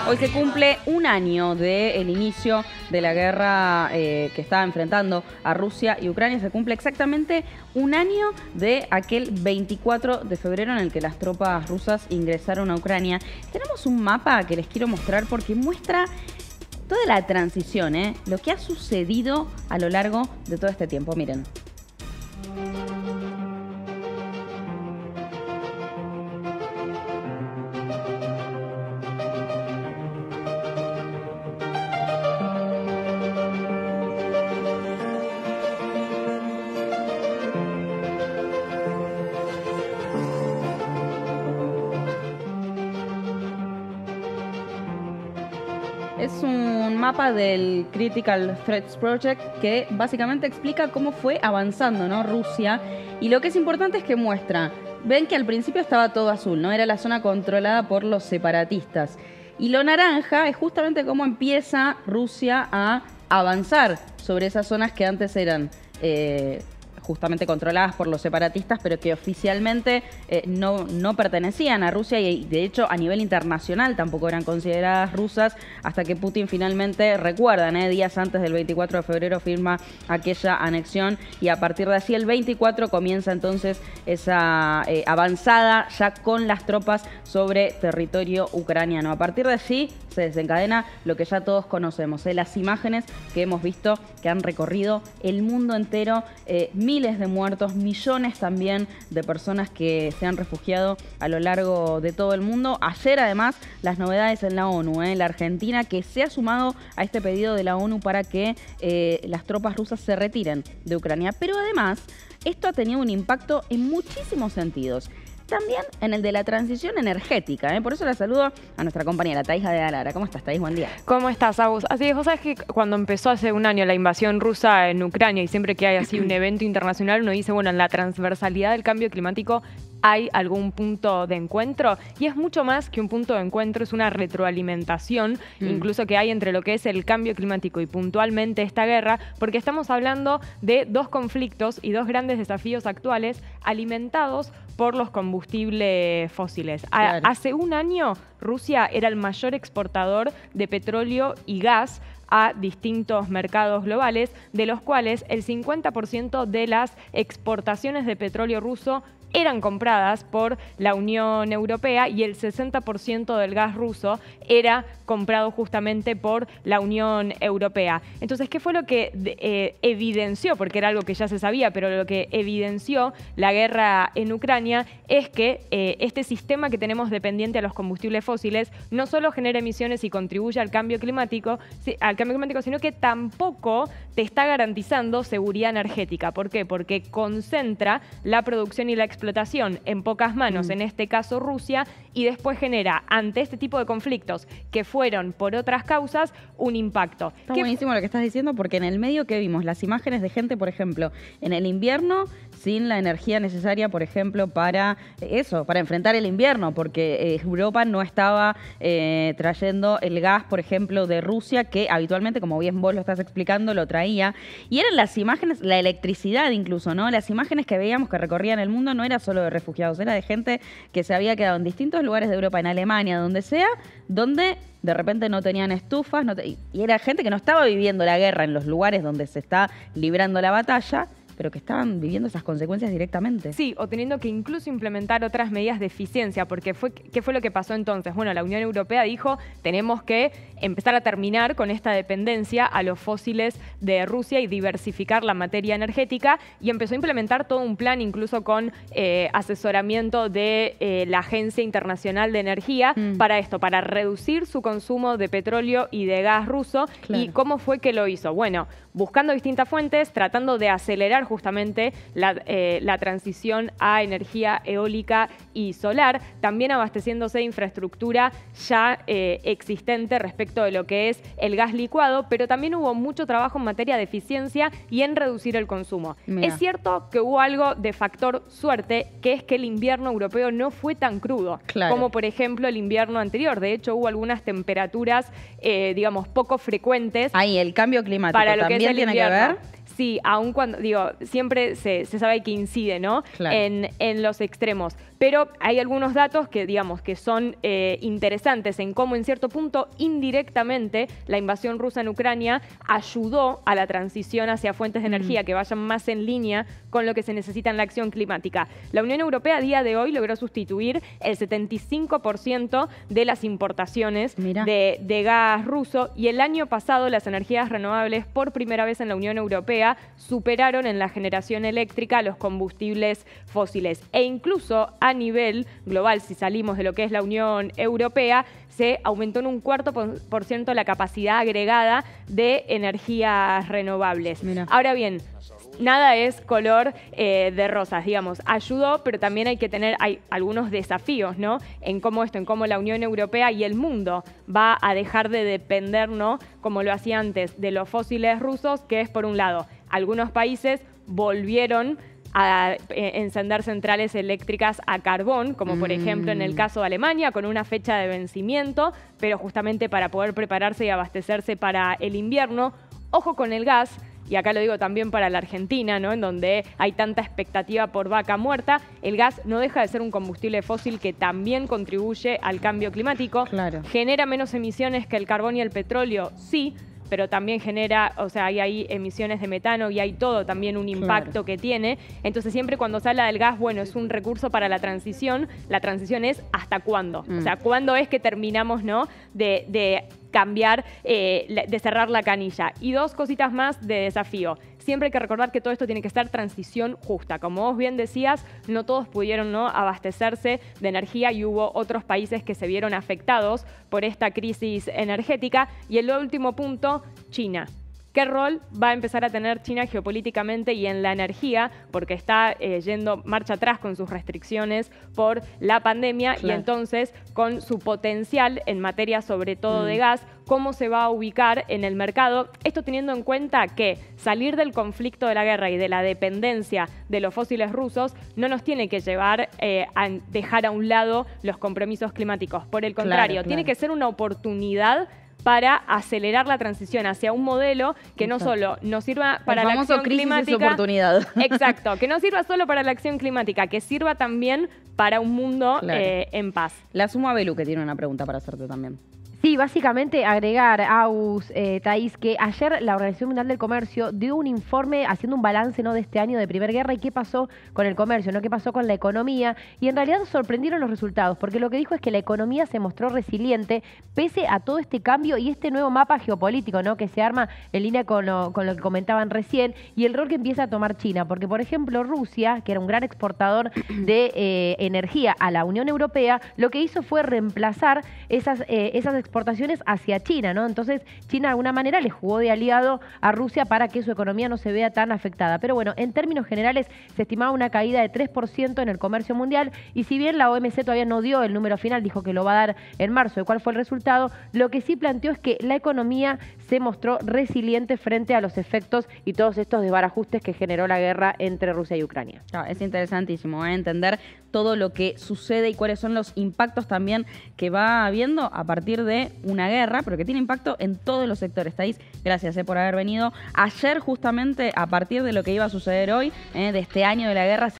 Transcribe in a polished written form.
Hoy se cumple un año del inicio de la guerra que está enfrentando a Rusia y Ucrania. Se cumple exactamente un año de aquel 24 de febrero en el que las tropas rusas ingresaron a Ucrania. Tenemos un mapa que les quiero mostrar porque muestra toda la transición, lo que ha sucedido a lo largo de todo este tiempo. Miren. Es un mapa del Critical Threats Project que básicamente explica cómo fue avanzando, ¿no? Rusia. Y lo que es importante es que muestra, ven que al principio estaba todo azul, ¿no? Era la zona controlada por los separatistas. Y lo naranja es justamente cómo empieza Rusia a avanzar sobre esas zonas que antes eran justamente controladas por los separatistas, pero que oficialmente no pertenecían a Rusia y de hecho a nivel internacional tampoco eran consideradas rusas, hasta que Putin finalmente, recuerdan, días antes del 24 de febrero firma aquella anexión y a partir de así el 24 comienza entonces esa avanzada ya con las tropas sobre territorio ucraniano. A partir de allí se desencadena lo que ya todos conocemos, las imágenes que hemos visto que han recorrido el mundo entero, miles de muertos, millones también de personas que se han refugiado a lo largo de todo el mundo. Ayer además las novedades en la ONU, la Argentina que se ha sumado a este pedido de la ONU para que las tropas rusas se retiren de Ucrania. Pero además esto ha tenido un impacto en muchísimos sentidos. También en el de la transición energética. Por eso la saludo a nuestra compañera Thaís Adedalara. ¿Cómo estás, Thaís? Buen día. ¿Cómo estás, Agus? Así es, vos sabés que cuando empezó hace un año la invasión rusa en Ucrania y siempre que hay así un evento internacional uno dice, bueno, en la transversalidad del cambio climático hay algún punto de encuentro y es mucho más que un punto de encuentro, es una retroalimentación incluso que hay entre lo que es el cambio climático y puntualmente esta guerra, porque estamos hablando de dos conflictos y dos grandes desafíos actuales alimentados por los combustibles fósiles. Claro. Hace un año Rusia era el mayor exportador de petróleo y gas a distintos mercados globales, de los cuales el 50% de las exportaciones de petróleo ruso eran compradas por la Unión Europea y el 60% del gas ruso era comprado justamente por la Unión Europea. Entonces, ¿qué fue lo que evidenció? Porque era algo que ya se sabía, pero lo que evidenció la guerra en Ucrania es que este sistema que tenemos dependiente a los combustibles fósiles no solo genera emisiones y contribuye al cambio climático, sino que tampoco te está garantizando seguridad energética. ¿Por qué? Porque concentra la producción y la explotación en pocas manos, en este caso Rusia, y después genera ante este tipo de conflictos que fueron por otras causas un impacto. Está buenísimo lo que estás diciendo porque en el medio que vimos las imágenes de gente, por ejemplo, en el invierno sin la energía necesaria, por ejemplo, para enfrentar el invierno, porque Europa no estaba trayendo el gas, por ejemplo, de Rusia, que habitualmente, como bien vos lo estás explicando, lo traía. Y eran las imágenes, la electricidad incluso, ¿no? Las imágenes que veíamos que recorrían el mundo no era solo de refugiados, era de gente que se había quedado en distintos lugares de Europa, en Alemania, donde sea, donde de repente no tenían estufas, y era gente que no estaba viviendo la guerra en los lugares donde se está librando la batalla, pero que estaban viviendo esas consecuencias directamente. Sí, o teniendo que incluso implementar otras medidas de eficiencia, porque ¿qué fue lo que pasó entonces? Bueno, la Unión Europea dijo, tenemos que empezar a terminar con esta dependencia a los fósiles de Rusia y diversificar la materia energética, y empezó a implementar todo un plan, incluso con asesoramiento de la Agencia Internacional de Energía, para esto, para reducir su consumo de petróleo y de gas ruso. Claro. ¿Y cómo fue que lo hizo? Bueno, buscando distintas fuentes, tratando de acelerar justamente la transición a energía eólica y solar, también abasteciéndose de infraestructura ya existente respecto de lo que es el gas licuado, pero también hubo mucho trabajo en materia de eficiencia y en reducir el consumo. Mirá. Es cierto que hubo algo de factor suerte, que es que el invierno europeo no fue tan crudo, claro, como por ejemplo el invierno anterior. De hecho, hubo algunas temperaturas, digamos, poco frecuentes. Ahí, el cambio climático para lo que también es el tiene invierno. que ver. Sí, aun cuando, digo, siempre se sabe que incide, ¿no? Claro. En los extremos. Pero hay algunos datos que, digamos, que son interesantes en cómo, en cierto punto, indirectamente, la invasión rusa en Ucrania ayudó a la transición hacia fuentes de energía que vayan más en línea con lo que se necesita en la acción climática. La Unión Europea a día de hoy logró sustituir el 75% de las importaciones de gas ruso, y el año pasado las energías renovables por primera vez en la Unión Europea superaron en la generación eléctrica los combustibles fósiles. E incluso a nivel global, si salimos de lo que es la Unión Europea, se aumentó en un 4% la capacidad agregada de energías renovables. Ahora bien, nada es color de rosas, digamos. Ayudó, pero también hay algunos desafíos, ¿no? En cómo la Unión Europea y el mundo va a dejar de depender, ¿no? Como lo hacía antes, de los fósiles rusos, que es, por un lado, algunos países volvieron a encender centrales eléctricas a carbón, como por ejemplo en el caso de Alemania, con una fecha de vencimiento, pero justamente para poder prepararse y abastecerse para el invierno. Ojo con el gas. Y acá lo digo también para la Argentina, ¿no? En donde hay tanta expectativa por vaca muerta, el gas no deja de ser un combustible fósil que también contribuye al cambio climático. Claro. ¿Genera menos emisiones que el carbón y el petróleo? Sí, pero también genera, o sea, hay ahí emisiones de metano y hay todo también un impacto que tiene. Entonces siempre cuando se habla del gas, bueno, es un recurso para la transición es ¿hasta cuándo? O sea, ¿cuándo es que terminamos, ¿no? de cambiar, de cerrar la canilla? Y dos cositas más de desafío. Siempre hay que recordar que todo esto tiene que estar transición justa. Como vos bien decías, no todos pudieron, ¿no? abastecerse de energía y hubo otros países que se vieron afectados por esta crisis energética. Y el último punto, China. ¿Qué rol va a empezar a tener China geopolíticamente y en la energía? Porque está yendo marcha atrás con sus restricciones por la pandemia y entonces con su potencial en materia sobre todo de gas, ¿cómo se va a ubicar en el mercado? Esto teniendo en cuenta que salir del conflicto de la guerra y de la dependencia de los fósiles rusos no nos tiene que llevar a dejar a un lado los compromisos climáticos. Por el contrario, tiene que ser una oportunidad para acelerar la transición hacia un modelo que no solo nos sirva para la acción climática. Oportunidad. Exacto, que no sirva solo para la acción climática, que sirva también para un mundo en paz. La sumo a Belu, que tiene una pregunta para hacerte también. Sí, básicamente agregar, Agus, Thaís, que ayer la Organización Mundial del Comercio dio un informe haciendo un balance, ¿no? de este año de Primer Guerra y qué pasó con el comercio, ¿no? qué pasó con la economía. Y en realidad sorprendieron los resultados, porque lo que dijo es que la economía se mostró resiliente pese a todo este cambio y este nuevo mapa geopolítico, ¿no? que se arma en línea con lo que comentaban recién y el rol que empieza a tomar China. Porque, por ejemplo, Rusia, que era un gran exportador de energía a la Unión Europea, lo que hizo fue reemplazar esas exportaciones hacia China, ¿no? Entonces, China de alguna manera le jugó de aliado a Rusia para que su economía no se vea tan afectada. Pero bueno, en términos generales, se estimaba una caída de 3% en el comercio mundial y si bien la OMC todavía no dio el número final, dijo que lo va a dar en marzo, de cuál fue el resultado, lo que sí planteó es que la economía se mostró resiliente frente a los efectos y todos estos desbarajustes que generó la guerra entre Rusia y Ucrania. Es interesantísimo entender todo lo que sucede y cuáles son los impactos también que va habiendo a partir de una guerra, pero que tiene impacto en todos los sectores. Thaís, gracias por haber venido. Ayer, justamente, a partir de lo que iba a suceder hoy, de este año de la guerra,